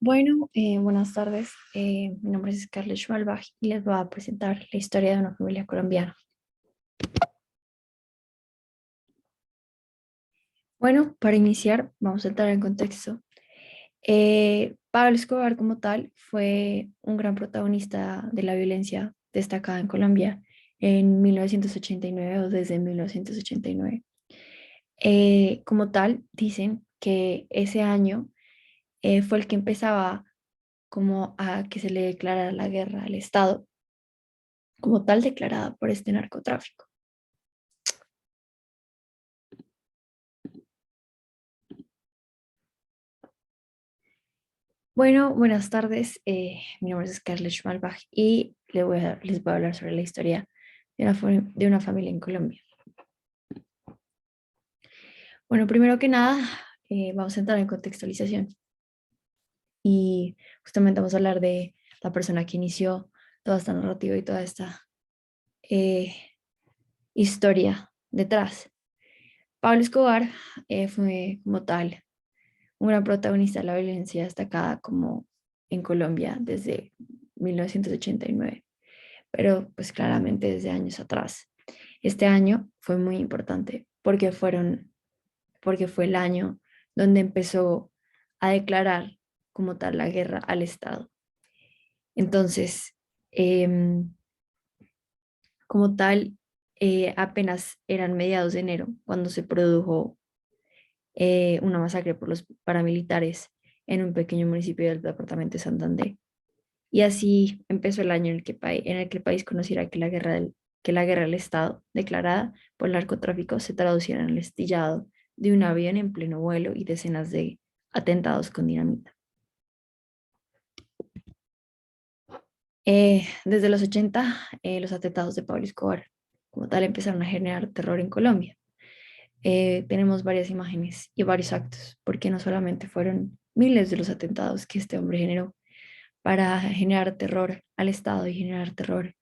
Buenas tardes. Mi nombre es Scarlett Schmalbach y les voy a presentar la historia de una familia colombiana. Bueno, para iniciar, vamos a entrar en contexto. Pablo Escobar como tal fue un gran protagonista de la violencia destacada en Colombia en 1989 o desde 1989. Como tal, dicen que ese año fue el que empezaba como a que se le declarara la guerra al Estado como tal declarada por este narcotráfico. Bueno, buenas tardes. Mi nombre es Scarlett Schmalbach y les voy a hablar sobre la historia de una familia en Colombia. Bueno, primero que nada, vamos a entrar en contextualización y justamente vamos a hablar de la persona que inició toda esta narrativa y toda esta eh, historia detrás. Pablo Escobar fue como tal un gran protagonista de la violencia destacada como en Colombia desde 1989, pero pues claramente desde años atrás. Este año fue muy importante porque fue el año donde empezó a declarar como tal la guerra al Estado. Entonces, em, como tal, apenas eran mediados de enero cuando se produjo una masacre por los paramilitares en un pequeño municipio del departamento de Santander. Y así empezó el año en el que el país conociera que la guerra del Estado, declarada por el narcotráfico, se traduciera en el estillado de un avión en pleno vuelo y decenas de atentados con dinamita. Desde los 80, los atentados de Pablo Escobar, como tal, empezaron a generar terror en Colombia. Tenemos varias imágenes y varios actos, porque no solamente fueron miles de los atentados que este hombre generó para generar terror al Estado y generar terror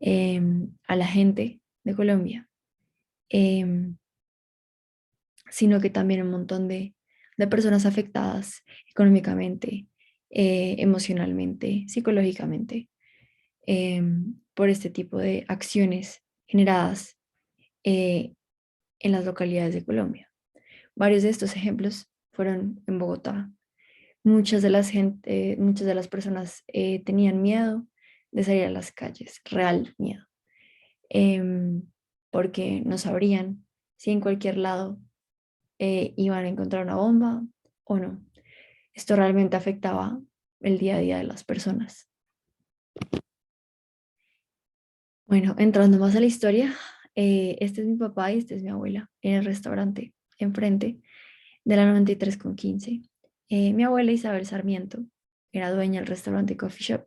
a la gente de Colombia, em, sino que también un montón de personas afectadas económicamente, emocionalmente, psicológicamente, por este tipo de acciones generadas eh, en las localidades de Colombia. Varios de estos ejemplos fueron en Bogotá. Muchas de las personas tenían miedo de salir a las calles, real miedo, em, porque no sabrían si en cualquier lado iban a encontrar una bomba o no. Esto realmente afectaba el día a día de las personas. Bueno, entrando más a la historia, este es mi papá y este es mi abuela en el restaurante enfrente de la 93 con 15. Mi abuela Isabel Sarmiento era dueña del restaurante Coffee Shop.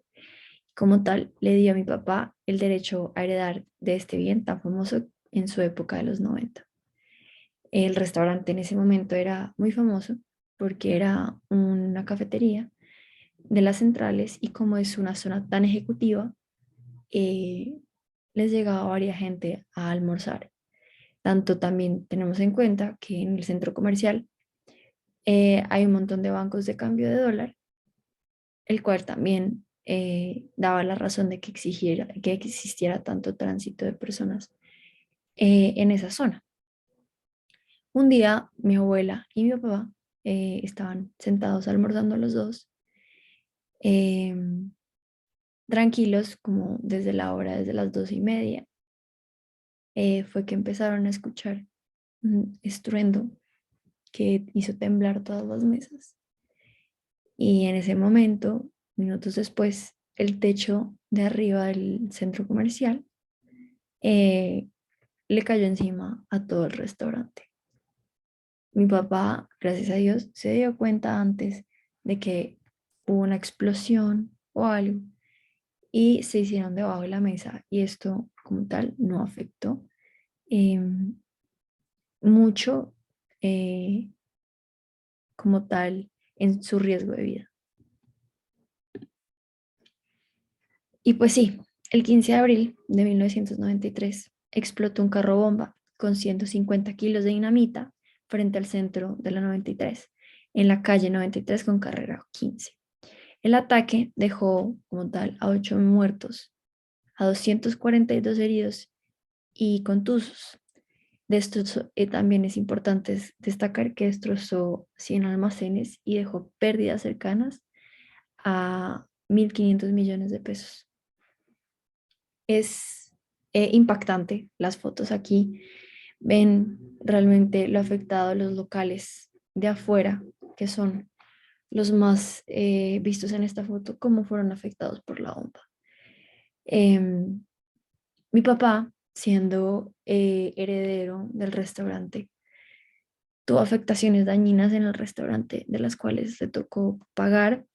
Como tal, le dio a mi papá el derecho a heredar de este bien tan famoso en su época de los 90. El restaurante en ese momento era muy famoso porque era una cafetería de las centrales y como es una zona tan ejecutiva, eh, les llegaba varias gente a almorzar. Tanto también tenemos en cuenta que en el centro comercial hay un montón de bancos de cambio de dólar, el cual también daba la razón de que existiera tanto tránsito de personas en esa zona. Un día mi abuela y mi papá estaban sentados almorzando los dos, em, tranquilos, como desde las 12:30, fue que empezaron a escuchar un estruendo que hizo temblar todas las mesas. Y en ese momento, minutos después, el techo de arriba del centro comercial eh, le cayó encima a todo el restaurante. Mi papá, gracias a Dios, se dio cuenta antes de que hubo una explosión o algo y se hicieron debajo de la mesa y esto como tal no afectó em, mucho eh, como tal en su riesgo de vida. Y pues sí, el 15 de abril de 1993 explotó un carro bomba con 150 kilos de dinamita frente al centro de la 93, en la calle 93 con carrera 15. El ataque dejó como tal a 8 muertos, a 242 heridos y contusos. De estos también es importante destacar que destrozó 100 almacenes y dejó pérdidas cercanas a 1.500 millones de pesos. Es impactante las fotos aquí. Ven realmente lo afectado a los locales de afuera, que son los más vistos en esta foto, cómo fueron afectados por la bomba. Em, Mi papá, siendo heredero del restaurante, tuvo afectaciones dañinas en el restaurante de las cuales le tocó pagar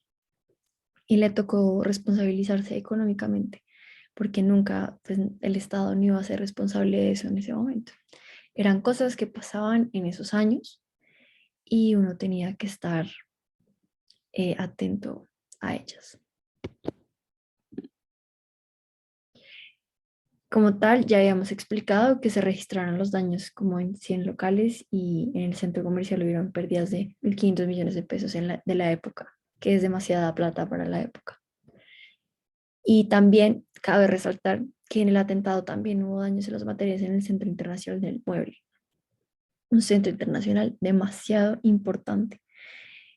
y le tocó responsabilizarse económicamente, porque nunca pues, el Estado no iba a ser responsable de eso en ese momento. Eran cosas que pasaban en esos años y uno tenía que estar atento a ellas. Como tal, ya habíamos explicado que se registraron los daños como en 100 locales y en el centro comercial hubieron pérdidas de 1.500 millones de pesos de la época, que es demasiada plata para la época. Y también cabe resaltar que en el atentado también hubo daños en los materiales en el Centro Internacional del Mueble, un centro internacional demasiado importante.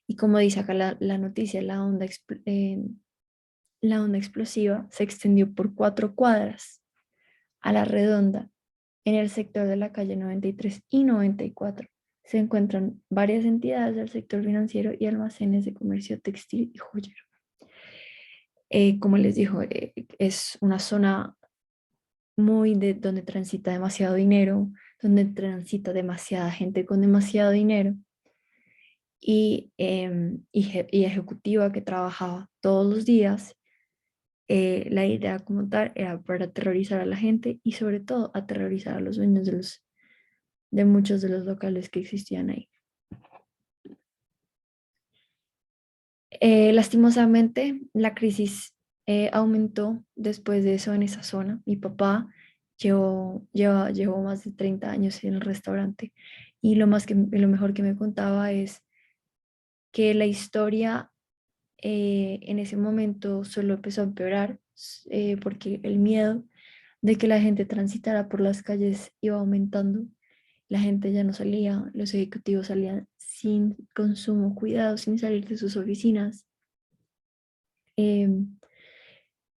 Y como dice acá la noticia, la onda explosiva se extendió por 4 cuadras a la redonda. En el sector de la calle 93 y 94 se encuentran varias entidades del sector financiero y almacenes de comercio textil y joyero. Como les dijo, es una zona muy de donde transita demasiado dinero, donde transita demasiada gente con demasiado dinero y ejecutiva que trabajaba todos los días. La idea como tal era para aterrorizar a la gente y sobre todo aterrorizar a los dueños de muchos de los locales que existían ahí. Lastimosamente, la crisis aumentó después de eso en esa zona. Mi papá llevó más de 30 años en el restaurante y lo mejor que me contaba es que la historia en ese momento solo empezó a empeorar porque el miedo de que la gente transitara por las calles iba aumentando. La gente ya no salía, los ejecutivos salían sin consumo, cuidado, sin salir de sus oficinas, em,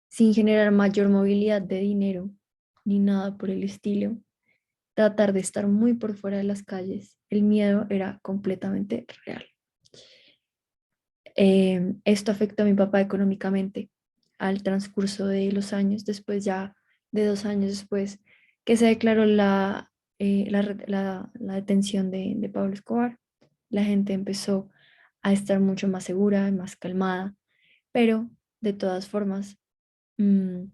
sin generar mayor movilidad de dinero ni nada por el estilo. Tratar de estar muy por fuera de las calles. El miedo era completamente real. Esto afectó a mi papá económicamente al transcurso de los años, después ya de 2 años después que se declaró la detención de Pablo Escobar. La gente empezó a estar mucho más segura, más calmada, pero de todas formas, mm,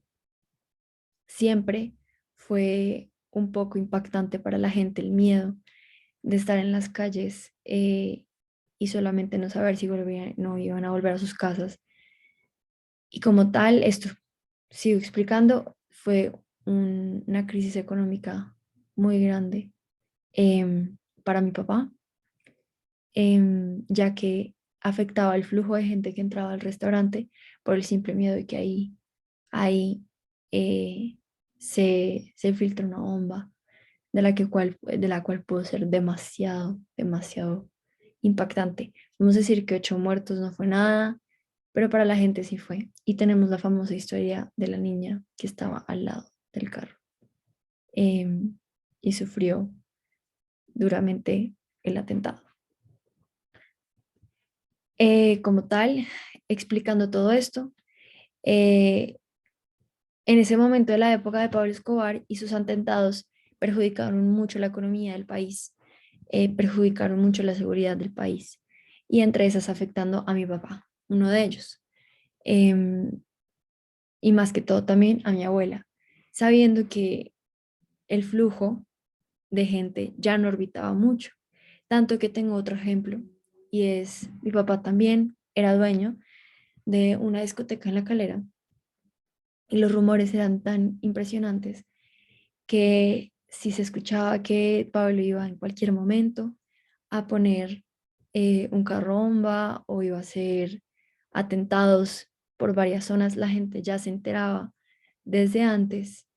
siempre fue un poco impactante para la gente el miedo de estar en las calles y solamente no saber si no iban a volver a sus casas. Y como tal, esto, sigo explicando, fue una crisis económica muy grande para mi papá, ya que afectaba el flujo de gente que entraba al restaurante por el simple miedo de que ahí eh, se filtra una bomba de la cual pudo ser demasiado, demasiado impactante. Vamos a decir que 8 muertos no fue nada, pero para la gente sí fue. Y tenemos la famosa historia de la niña que estaba al lado del carro em, y sufrió duramente el atentado. Como tal, explicando todo esto, eh, en ese momento de la época de Pablo Escobar y sus atentados perjudicaron mucho la economía del país, perjudicaron mucho la seguridad del país y entre esas afectando a mi papá, uno de ellos. Em, y más que todo también a mi abuela, sabiendo que el flujo de gente ya no orbitaba mucho. Tanto que tengo otro ejemplo y es mi papá también era dueño de una discoteca en La Calera y los rumores eran tan impresionantes que si se escuchaba que Pablo iba en cualquier momento a poner un carro bomba o iba a hacer atentados por varias zonas, la gente ya se enteraba desde antes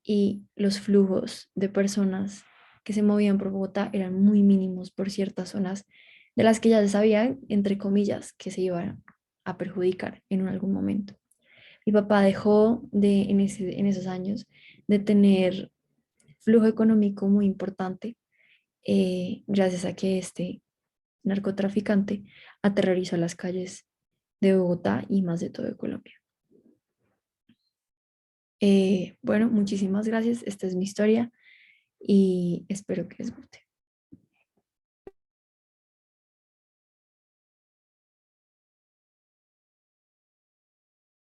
y los flujos de personas que se movían por Bogotá eran muy mínimos por ciertas zonas de las que ya se sabía, entre comillas, que se iban a perjudicar en algún momento. Mi papá dejó en esos años de tener flujo económico muy importante gracias a que este narcotraficante aterrorizó las calles de Bogotá y más de todo Colombia. Bueno, muchísimas gracias. Esta es mi historia y espero que les guste.